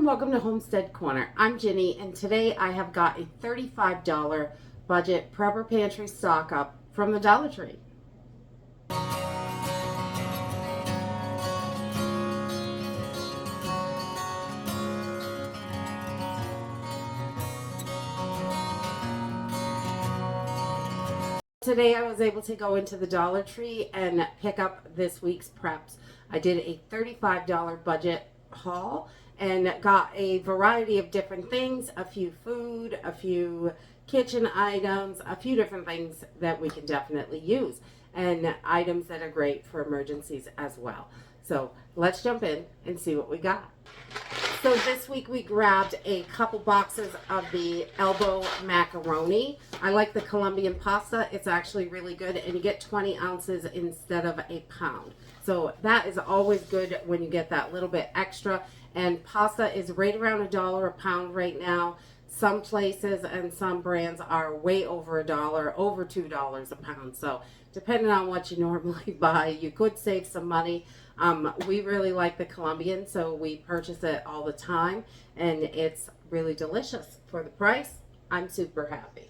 welcome to Homestead Corner. I'm Ginny, and today I have got a $35 budget prepper pantry stock up from the Dollar Tree. Today I was able to go into the Dollar Tree and pick up this week's preps. I did a $35 budget haul and got a variety of different things, a few food, a few kitchen items, a few different things that we can definitely use, and items that are great for emergencies as well. So let's jump in and see what we got. So this week we grabbed a couple boxes of the elbow macaroni. I like the Colombian pasta. It's actually really good, and you get 20 ounces instead of a pound. So that is always good when you get that little bit extra. And pasta is right around $1 a pound right now. Some places and some brands are way over $1, over $2 a pound. So depending on what you normally buy, you could save some money. We really like the Colombian, so we purchase it all the time, and it's really delicious for the price. I'm super happy.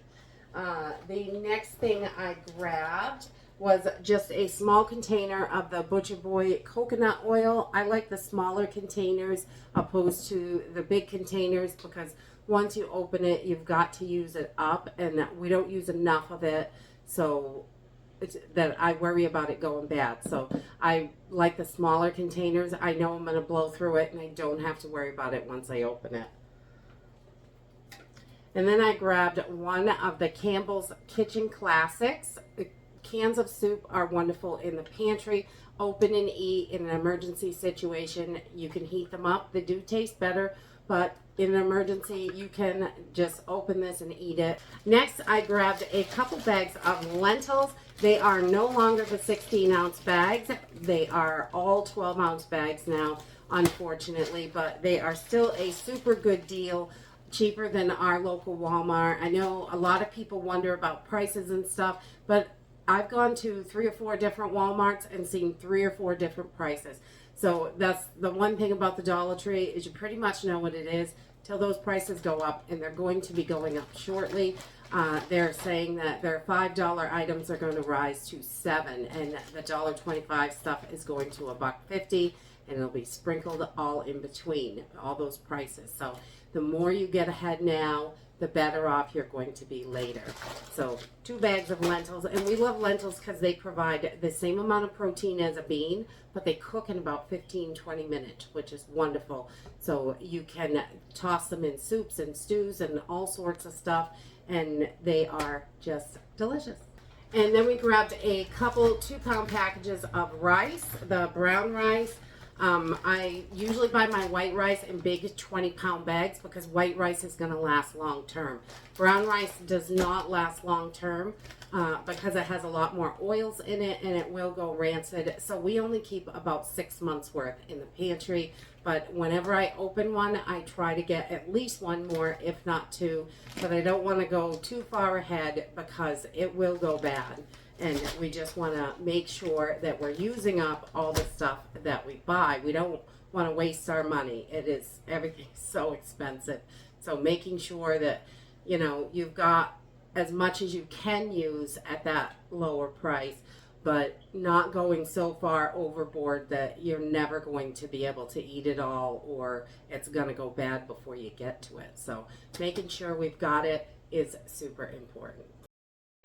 The next thing I grabbed was just a small container of the Butcher Boy coconut oil. I like the smaller containers opposed to the big containers because once you open it, you've got to use it up, and we don't use enough of it, so that I worry about it going bad. So I like the smaller containers. I know I'm going to blow through it, and I don't have to worry about it once I open it. And then I grabbed one of the Campbell's Kitchen Classics. Cans of soup are wonderful in the pantry. Open and eat in an emergency situation. You can heat them up. They do taste better, but in an emergency, you can just open this and eat it. Next, I grabbed a couple bags of lentils. They are no longer the 16-ounce bags. They are all 12-ounce bags now, unfortunately, but they are still a super good deal, cheaper than our local Walmart. I know a lot of people wonder about prices and stuff, but I've gone to 3 or 4 different Walmarts and seen 3 or 4 different prices. So that's the one thing about the Dollar Tree is you pretty much know what it is till those prices go up, and they're going to be going up shortly. They're saying that their $5 items are going to rise to $7, and the $1.25 stuff is going to $1.50, and it'll be sprinkled all in between all those prices. So the more you get ahead now, the better off you're going to be later. So 2 bags of lentils, and we love lentils because they provide the same amount of protein as a bean, but they cook in about 15-20 minutes, which is wonderful. So you can toss them in soups and stews and all sorts of stuff, and they are just delicious. And then we grabbed a couple 2-pound packages of rice, the brown rice. I usually buy my white rice in big 20-pound bags because white rice is going to last long term. Brown rice does not last long term because it has a lot more oils in it and it will go rancid. So we only keep about 6 months worth in the pantry. But whenever I open one, I try to get at least 1 more, if not 2. But I don't want to go too far ahead because it will go bad. And we just want to make sure that we're using up all the stuff that we buy. We don't want to waste our money. Everything's so expensive. So making sure that, you've got as much as you can use at that lower price, but not going so far overboard that you're never going to be able to eat it all, or it's going to go bad before you get to it. So making sure we've got it is super important.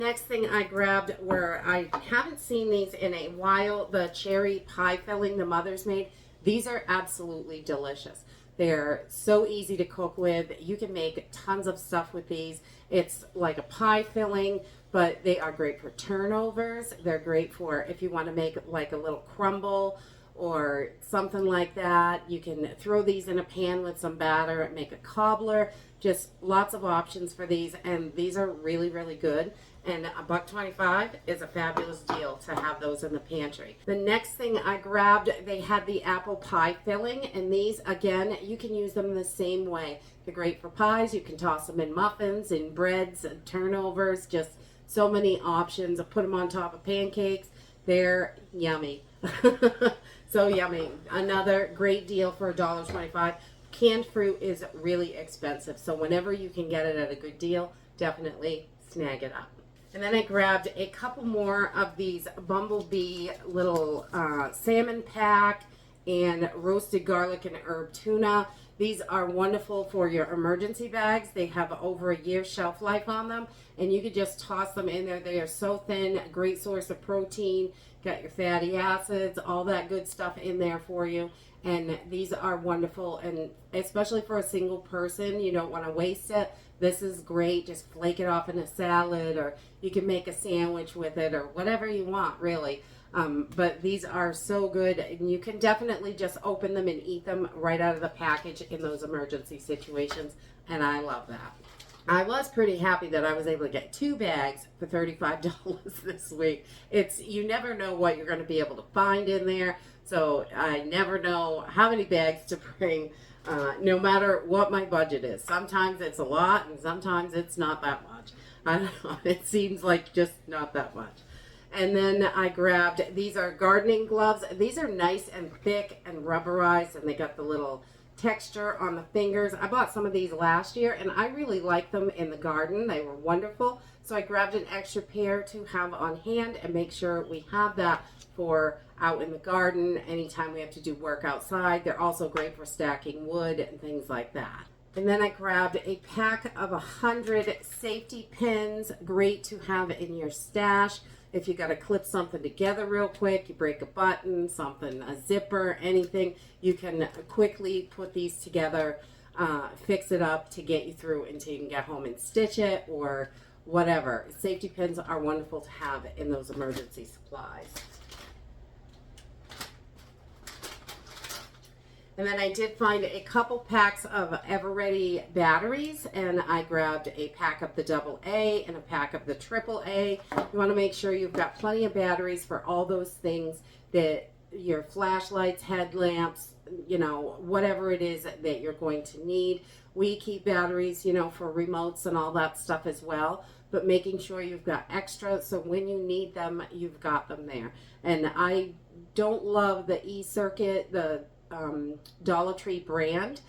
Next thing I grabbed were, I haven't seen these in a while, the cherry pie filling the mother's made. These are absolutely delicious. They're so easy to cook with. You can make tons of stuff with these. It's like a pie filling, but they are great for turnovers. They're great for if you want to make like a little crumble or something like that. You can throw these in a pan with some batter and make a cobbler. Just lots of options for these, and these are really, really good. And $1.25 is a fabulous deal to have those in the pantry. The next thing I grabbed, they had the apple pie filling, and these, again, you can use them the same way. They're great for pies. You can toss them in muffins, in breads, and turnovers, just so many options. Put them on top of pancakes. They're yummy. So yummy. Another great deal for $1.25. canned fruit is really expensive. So whenever you can get it at a good deal, definitely snag it up. And then I grabbed a couple more of these Bumblebee little salmon pack and roasted garlic and herb tuna. These are wonderful for your emergency bags. They have over a year shelf life on them, and you could just toss them in there. They are so thin, a great source of protein, got your fatty acids, all that good stuff in there for you. And these are wonderful, and especially for a single person, you don't want to waste it. This is great. Just flake it off in a salad, or you can make a sandwich with it, or whatever you want, really. But these are so good, and you can definitely just open them and eat them right out of the package in those emergency situations, and I love that. I was pretty happy that I was able to get 2 bags for $35 this week. You never know what you're going to be able to find in there, so I never know how many bags to bring, no matter what my budget is. Sometimes it's a lot, and sometimes it's not that much. I don't know, it seems like just not that much. And then I grabbed, these are gardening gloves. These are nice and thick and rubberized, and they got the little texture on the fingers. I bought some of these last year, and I really like them in the garden. They were wonderful. So I grabbed an extra pair to have on hand and make sure we have that for out in the garden anytime we have to do work outside. They're also great for stacking wood and things like that. And then I grabbed a pack of 100 safety pins, great to have in your stash. If you got to clip something together real quick, you break a button, something, a zipper, anything, you can quickly put these together, fix it up to get you through until you can get home and stitch it or whatever. Safety pins are wonderful to have in those emergency supplies. And then I did find a couple packs of Ever-Ready batteries, and I grabbed a pack of the AA and a pack of the AAA. You want to make sure you've got plenty of batteries for all those things, that your flashlights, headlamps, you know, whatever it is that you're going to need. We keep batteries, you know, for remotes and all that stuff as well, but making sure you've got extra so when you need them, you've got them there. And I don't love the e-circuit, the Dollar Tree brand.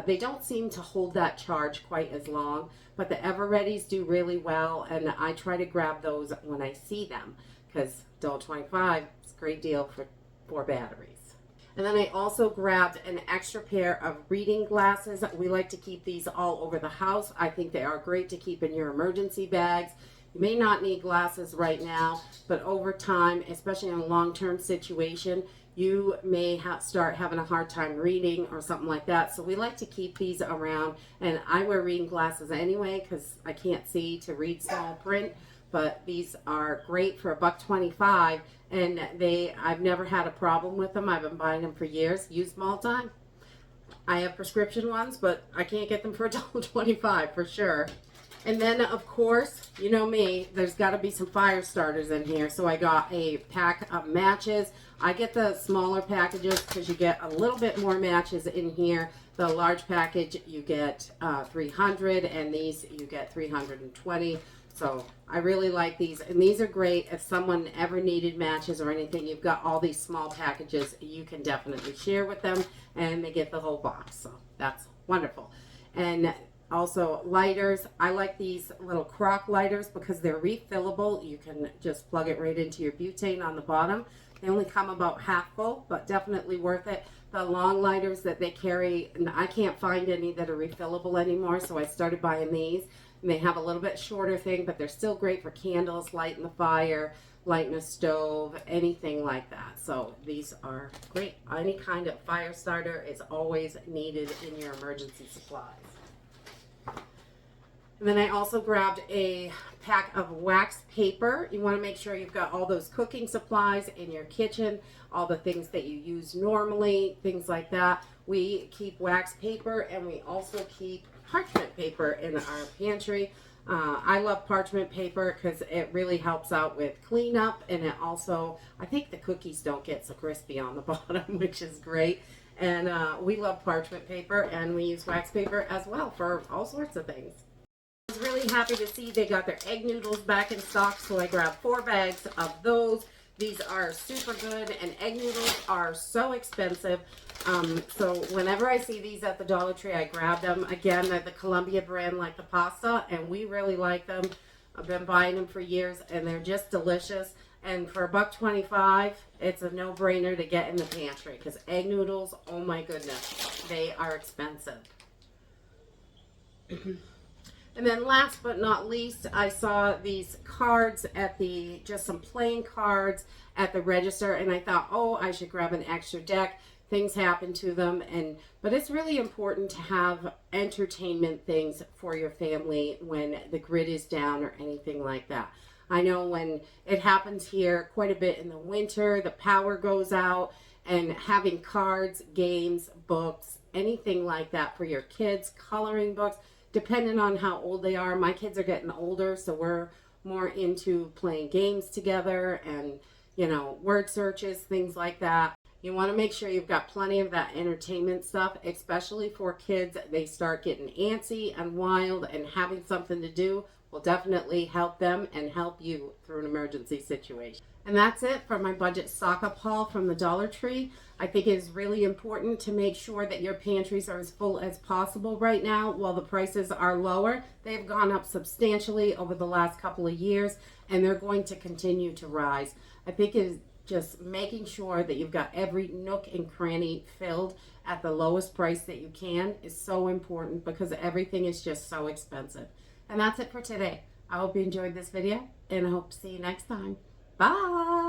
They don't seem to hold that charge quite as long, but the Ever-Readies do really well, and I try to grab those when I see them because $1.25 is a great deal for 4 batteries. And then I also grabbed an extra pair of reading glasses. We like to keep these all over the house. I think they are great to keep in your emergency bags. You may not need glasses right now, but over time, especially in a long-term situation, you may start having a hard time reading or something like that. So we like to keep these around, and I wear reading glasses anyway because I can't see to read small print, but these are great for $1.25, and I've never had a problem with them. I've been buying them for years, use them all the time. I have prescription ones, but I can't get them for $1.25 for sure. And then, of course, you know me, there's got to be some fire starters in here. So I got a pack of matches. I get the smaller packages because you get a little bit more matches in here. The large package, you get 300, and these you get 320. So I really like these. And these are great if someone ever needed matches or anything. You've got all these small packages you can definitely share with them, and they get the whole box. So that's wonderful. And also lighters. I like these little crock lighters because they're refillable. You can just plug it right into your butane on the bottom. They only come about half full, but definitely worth it. The long lighters that they carry, and I can't find any that are refillable anymore, so I started buying these. And they have a little bit shorter thing, but they're still great for candles, lighting the fire, lighting a stove, anything like that. So these are great. Any kind of fire starter is always needed in your emergency supplies. And then I also grabbed a pack of wax paper. You want to make sure you've got all those cooking supplies in your kitchen, all the things that you use normally, things like that. We keep wax paper, and we also keep parchment paper in our pantry. I love parchment paper because it really helps out with cleanup, and it also, I think the cookies don't get so crispy on the bottom, which is great. And we love parchment paper, and we use wax paper as well for all sorts of things. I was really happy to see they got their egg noodles back in stock, so I grabbed 4 bags of those. These are super good, and egg noodles are so expensive. So whenever I see these at the Dollar Tree, I grab them. Again, they're the Columbia brand, like the pasta, and we really like them. I've been buying them for years, and they're just delicious. And for $1.25, it's a no-brainer to get in the pantry, because egg noodles, oh my goodness, they are expensive. And then last but not least, I saw these cards at just some playing cards at the register, and I thought, oh, I should grab an extra deck. Things happen to them, but it's really important to have entertainment things for your family when the grid is down or anything like that. I know when it happens here quite a bit in the winter, the power goes out, and having cards, games, books, anything like that for your kids, coloring books, depending on how old they are. My kids are getting older, so we're more into playing games together and, you know, word searches, things like that. You want to make sure you've got plenty of that entertainment stuff, especially for kids. They start getting antsy and wild, and having something to do will definitely help them and help you through an emergency situation. And that's it for my budget stock up haul from the Dollar Tree. I think it is really important to make sure that your pantries are as full as possible right now while the prices are lower. They've gone up substantially over the last couple of years, and they're going to continue to rise. I think it is just making sure that you've got every nook and cranny filled at the lowest price that you can is so important, because everything is just so expensive. And that's it for today. I hope you enjoyed this video, and I hope to see you next time. Bye!